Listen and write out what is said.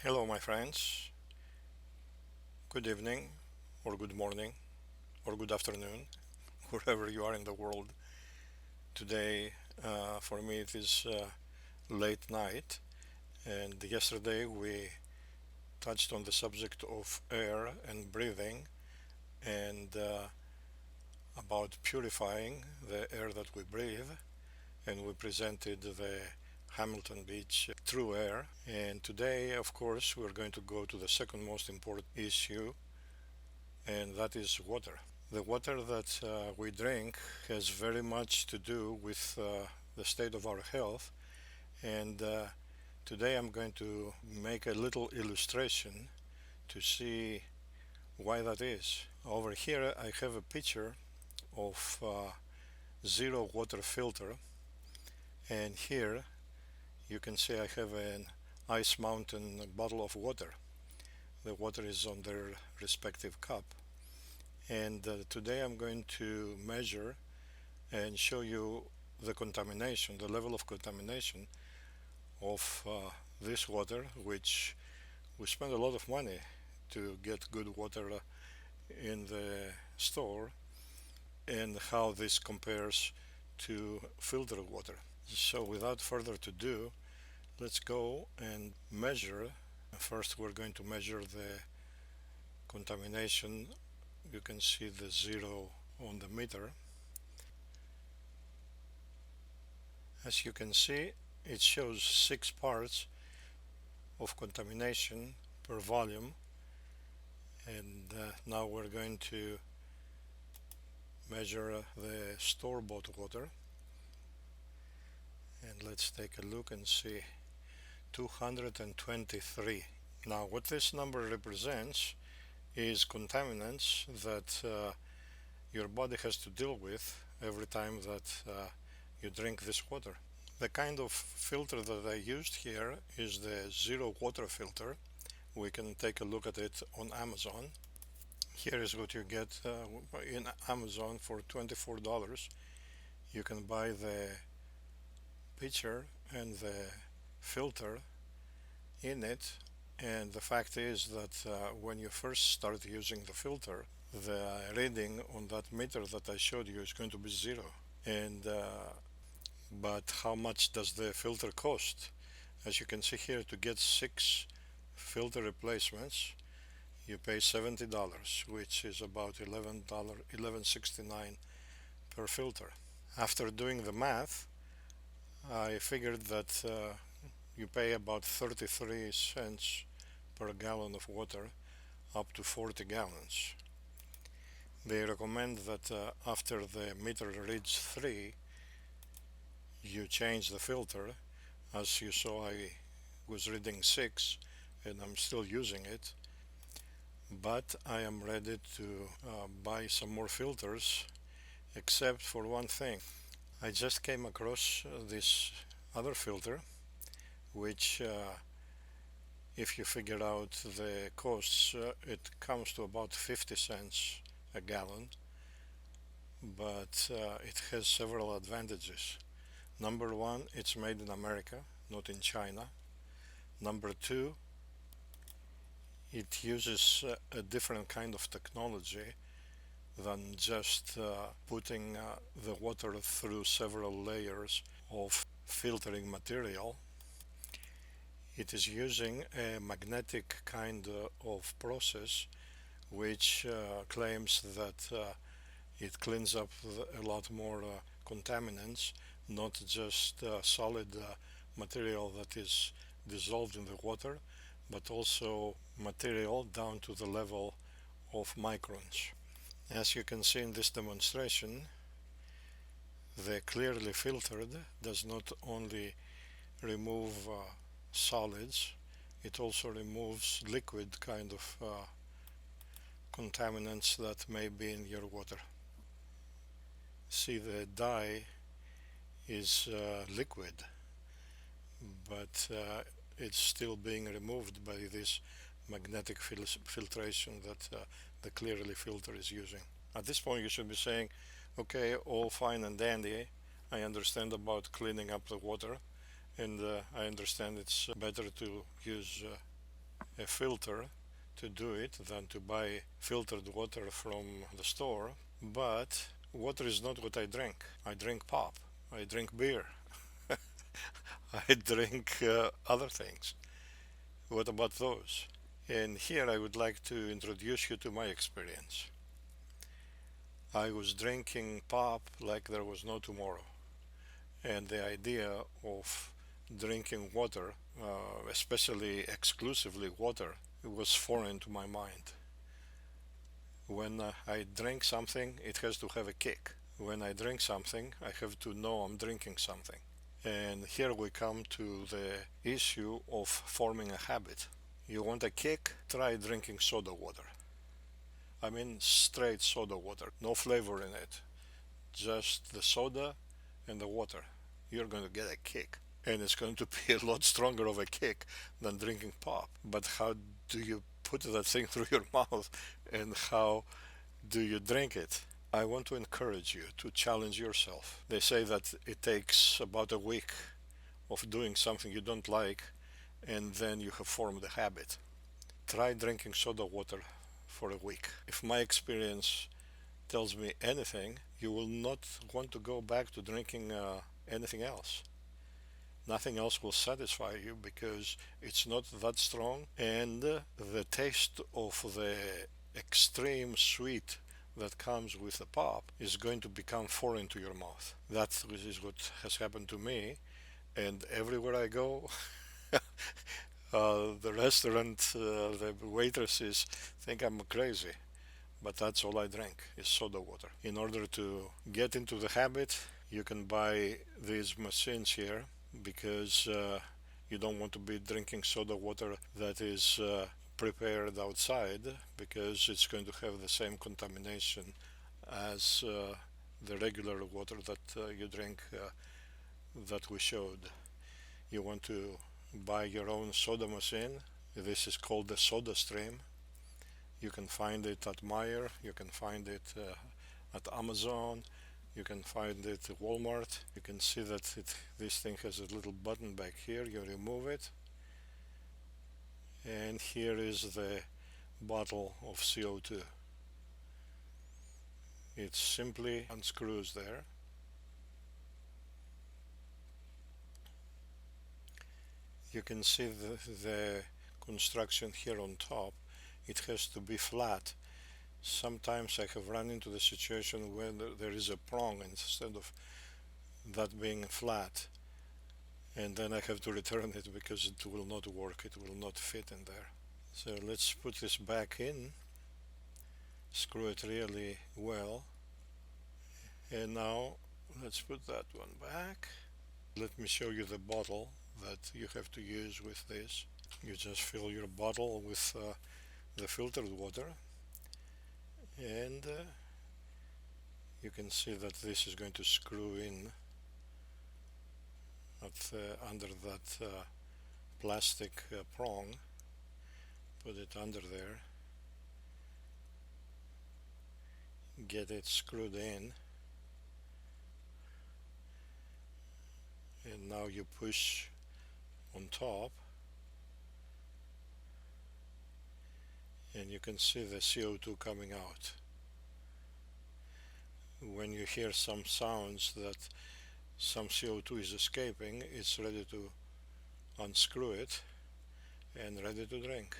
Hello, my friends. Good evening, or good morning, or good afternoon, wherever you are in the world. Today, for me, it is late night, and yesterday we touched on the subject of air and breathing and about purifying the air that we breathe, and we presented the Hamilton Beach True Air. And today, of course, we're going to go to the second most important issue, and that is water. The water that we drink has very much to do with the state of our health, and today I'm going to make a little illustration to see why that is. Over here, I have a picture of zero water filter, and here you can see I have an ice mountain bottle of water. The water is on their respective cup, and today I'm going to measure and show you the contamination, the level of contamination of this water, which we spend a lot of money to get good water in the store, and how this compares to filtered water. So without further ado, let's go and measure. First, we're going to measure the contamination. You can see the zero on the meter. As you can see, it shows 6 parts of contamination per volume, and now we're going to measure the store-bought water, and let's take a look and see 223. Now what this number represents is contaminants that your body has to deal with every time that you drink this water. The kind of filter that I used here is the zero water filter. We can take a look at it on Amazon. Here is what you get in Amazon for $24. You can buy the pitcher and the filter in it, and the fact is that when you first start using the filter, the reading on that meter that I showed you is going to be zero. And but how much does the filter cost? As you can see here, to get 6 filter replacements, you pay $70, which is about $11.69 per filter. After doing the math, I figured that you pay about 33 cents per gallon of water up to 40 gallons. They recommend that after the meter reads 3, you change the filter. As you saw, I was reading 6 and I'm still using it, but I am ready to buy some more filters, except for one thing. I just came across this other filter, which if you figure out the costs, it comes to about 50 cents a gallon, but it has several advantages. Number one, it's made in America, not in China. Number two, it uses a different kind of technology than just putting the water through several layers of filtering material. It is using a magnetic kind of process, which claims that it cleans up a lot more contaminants, not just solid material that is dissolved in the water, but also material down to the level of microns. As you can see in this demonstration, the clearly filtered does not only remove solids, it also removes liquid kind of contaminants that may be in your water. See, the dye is liquid, but it's still being removed by this magnetic filtration that the Clearly filter is using. At this point, you should be saying, okay, all fine and dandy. I understand about cleaning up the water, and I understand it's better to use a filter to do it than to buy filtered water from the store. But water is not what I drink. I drink pop, I drink beer, I drink other things. What about those? And here I would like to introduce you to my experience. I was drinking pop like there was no tomorrow, and the idea of drinking water, especially exclusively water, was foreign to my mind. When I drink something, it has to have a kick. When I drink something, I have to know I'm drinking something. And here we come to the issue of forming a habit. You want a kick? Try drinking soda water. I mean, straight soda water, no flavor in it, just the soda and the water. You're going to get a kick. And it's going to be a lot stronger of a kick than drinking pop. But how do you put that thing through your mouth, and how do you drink it? I want to encourage you to challenge yourself. They say that it takes about a week of doing something you don't like, and then you have formed a habit. Try drinking soda water for a week. If my experience tells me anything, you will not want to go back to drinking anything else. Nothing else will satisfy you because it's not that strong, and the taste of the extreme sweet that comes with the pop is going to become foreign to your mouth. That is what has happened to me, and everywhere I go, the restaurant, the waitresses think I'm crazy, but that's all I drink is soda water. In order to get into the habit, you can buy these machines here because you don't want to be drinking soda water that is prepared outside, because it's going to have the same contamination as the regular water that you drink that we showed. You want to buy your own soda machine. This is called the Soda Stream. You can find it at Meijer, you can find it at Amazon, you can find it at Walmart. You can see that this thing has a little button back here. You remove it, and here is the bottle of CO2. It simply unscrews there. You can see the construction here on top. It has to be flat. Sometimes I have run into the situation where there is a prong instead of that being flat, and then I have to return it because it will not work, it will not fit in there. So let's put this back in, screw it really well, and now let's put that one back. Let me show you the bottle that you have to use with this. You just fill your bottle with the filtered water, and you can see that this is going to screw in under that plastic prong. Put it under there, get it screwed in, and now you push on top, and you can see the CO2 coming out. When you hear some sounds that some CO2 is escaping, it's ready to unscrew it and ready to drink.